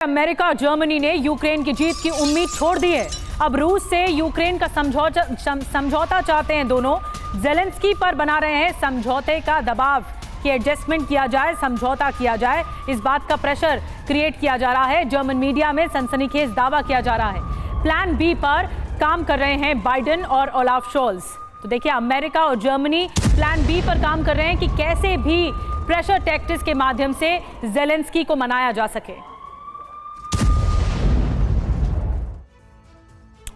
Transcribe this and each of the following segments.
America और Germany ने Ukraine की जीत की उम्मीद छोड़ दी है। अब रूस से यूक्रेन का समझौता चाहते हैं दोनों। ज़ेलेंस्की पर बना रहे हैं समझौते का दबाव कि एडजस्टमेंट किया जाए, समझौता किया जाए। इस बात का प्रेशर क्रिएट किया जा रहा है। जर्मन मीडिया में सनसनीखेज दावा किया जा रहा है। प्लान बी पर काम कर रहे हैं बाइडेन और ओलाफ शोल्ज। तो देखिए, अमेरिका और जर्मनी प्लान बी पर काम कर रहे हैं कि कैसे भी प्रेशर टैक्टिक्स के माध्यम से ज़ेलेंस्की को मनाया जा सके।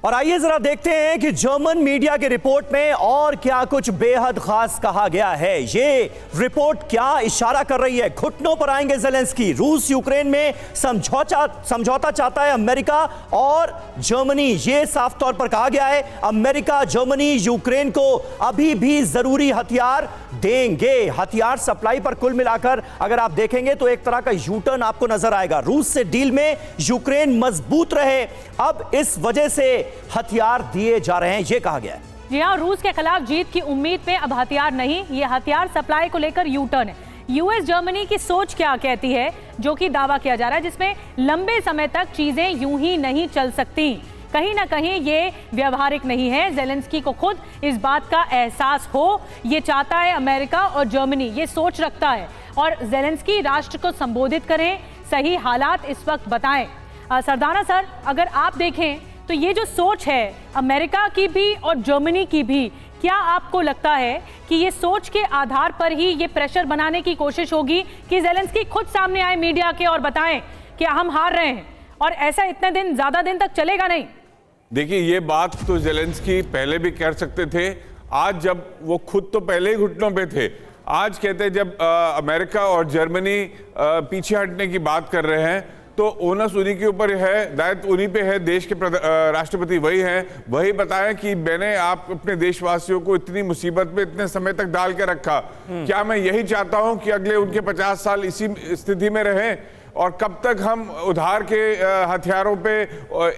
और आइए जरा देखते हैं कि जर्मन मीडिया की रिपोर्ट में और क्या कुछ बेहद खास कहा गया है। ये रिपोर्ट क्या इशारा कर रही है? घुटनों पर आएंगे ज़ेलेंस्की। रूस यूक्रेन में समझौता चाहता है अमेरिका और जर्मनी। ये साफ तौर पर कहा गया है अमेरिका जर्मनी यूक्रेन को अभी भी जरूरी हथियार देंगे। हथियार सप्लाई पर कुल मिलाकर अगर आप देखेंगे तो एक तरह का यूटर्न आपको नजर आएगा। रूस से डील में यूक्रेन मजबूत रहे, अब इस वजह से हथियार दिए जा रहे हैं, यह कहा गया है। जी हां, रूस के खिलाफ जीत की उम्मीद पे अब हथियार नहीं, ये हथियार सप्लाई को लेकर यूटर्न है। यूएस जर्मनी की सोच क्या कहती है, जो कि दावा किया जा रहा है, जिसमें लंबे समय तक चीजें यूं ही नहीं चल सकती। कहीं ना कहीं ये व्यवहारिक नहीं है। ज़ेलेंस्की को खुद इस बात का एहसास हो, ये चाहता है अमेरिका और जर्मनी, ये सोच रखता है। और ज़ेलेंस्की राष्ट्र को संबोधित करें, सही हालात इस वक्त बताएं। सरदाना सर, अगर आप देखें तो ये जो सोच है अमेरिका की भी और जर्मनी की भी, क्या आपको लगता है कि ये सोच के आधार पर ही ये प्रेशर बनाने की कोशिश होगी कि ज़ेलेंस्की खुद सामने आए मीडिया के और बताएं कि हम हार रहे हैं, और ऐसा इतने दिन, ज्यादा दिन तक चलेगा नहीं? देखिए, ये बात तो ज़ेलेंस्की पहले भी कर सकते थे। आज जब वो खुद तो पहले ही घुटनों पे थे, आज कहते हैं जब अमेरिका और जर्मनी पीछे हटने की बात कर रहे हैं तो ओनस उन्हीं के ऊपर है, दायित्व उन्हीं पे है। देश के राष्ट्रपति वही हैं, वही बताएं कि मैंने आप अपने देशवासियों को इतनी मुसीबत में इतने समय तक डाल के रखा। क्या मैं यही चाहता हूं कि अगले उनके 50 साल इसी स्थिति में रहें? और कब तक हम उधार के हथियारों पे,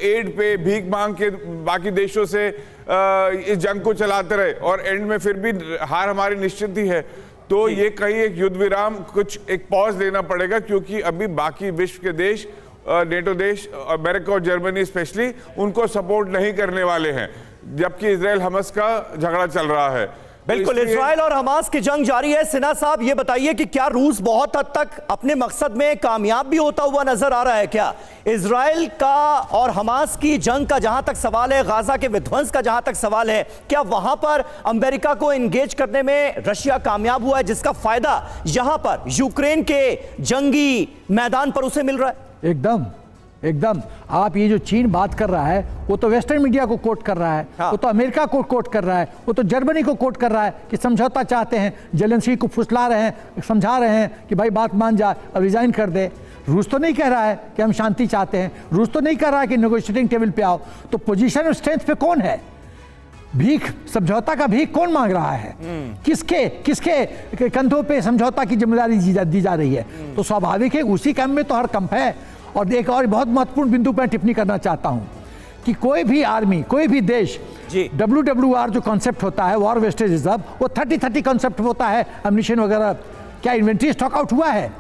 एड पे, भीख मांग के बाकी देशों से इस जंग को चलाते रहे और एंड में फिर भी हार हमारी निश्चित ही है? तो ये कहीं एक युद्ध विराम, कुछ एक पॉज लेना पड़ेगा, क्योंकि अभी बाकी विश्व के देश, नेटो देश, अमेरिका और जर्मनी स्पेशली, उनको सपोर्ट नहीं करने वाले हैं, जबकि इजराइल हमास का झगड़ा चल रहा है। बिल्कुल, इजराइल और हमास की जंग जारी है। सिन्हा साहब, ये बताइए कि क्या रूस बहुत हद तक अपने मकसद में कामयाब भी होता हुआ नजर आ रहा है? क्या इजराइल का और हमास की जंग का जहां तक सवाल है, गाजा के विध्वंस का जहां तक सवाल है, क्या वहां पर अमेरिका को एंगेज करने में रशिया कामयाब हुआ है, जिसका फायदा यहां पर यूक्रेन के जंगी मैदान पर उसे मिल रहा है? एकदम आप ये जो चीन बात कर रहा है, वो तो वेस्टर्न मीडिया को कोट कर रहा है। हाँ। वो तो अमेरिका को कोट कर रहा है, वो तो जर्मनी को कोट कर रहा है कि समझौता चाहते हैं। ज़ेलेंस्की को फुसला रहे हैं, समझा रहे हैं कि भाई बात मान जा, अब रिजाइन कर दे। रूस तो नहीं कह रहा है कि हम शांति चाहते हैं, रूस तो नहीं कह रहा है कि नेगोशिएटिंग टेबल पे आओ। तो पोजीशन ऑफ स्ट्रेंथ पे कौन है? भीख, समझौता का भीख कौन मांग रहा है? किसके कंधों पे समझौता की जिम्मेदारी दी जा रही है? तो स्वाभाविक है उसी कैंप में तो हर कंप है। और एक और बहुत महत्वपूर्ण बिंदु पर टिप्पणी करना चाहता हूं कि कोई भी आर्मी, कोई भी देश, WWR जो कॉन्सेप्ट होता है, वॉर वेस्टेज रिजर्व, वो 30-30 कॉन्सेप्ट होता है। एम्युनिशन वगैरह, क्या इन्वेंट्री स्टॉक आउट हुआ है?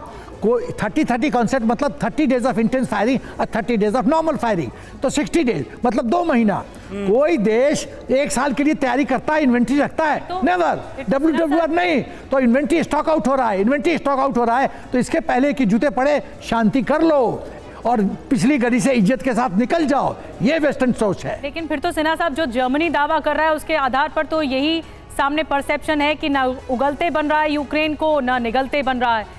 कोई 30-30 कॉन्सेप्ट मतलब 30 डेज ऑफ इंटेंस फायरिंग और 30 डेज ऑफ नॉर्मल फायरिंग, तो 60 डेज मतलब 2 महीना। कोई देश 1 साल के लिए तैयारी करता है, इन्वेंट्री रखता है? नेवर। WWR नहीं। तो इन्वेंट्री स्टॉक आउट हो रहा है, तो इसके पहले कि जूते पड़े, शांति कर लो और पिछली गली से इज्जत के साथ निकल जाओ। ये वेस्टर्न सोच है। लेकिन फिर तो सिन्हा साहब, जो जर्मनी दावा कर रहा है उसके आधार पर तो यही सामने परसेप्शन है कि ना उगलते बन रहा है यूक्रेन को, ना निगलते बन रहा है।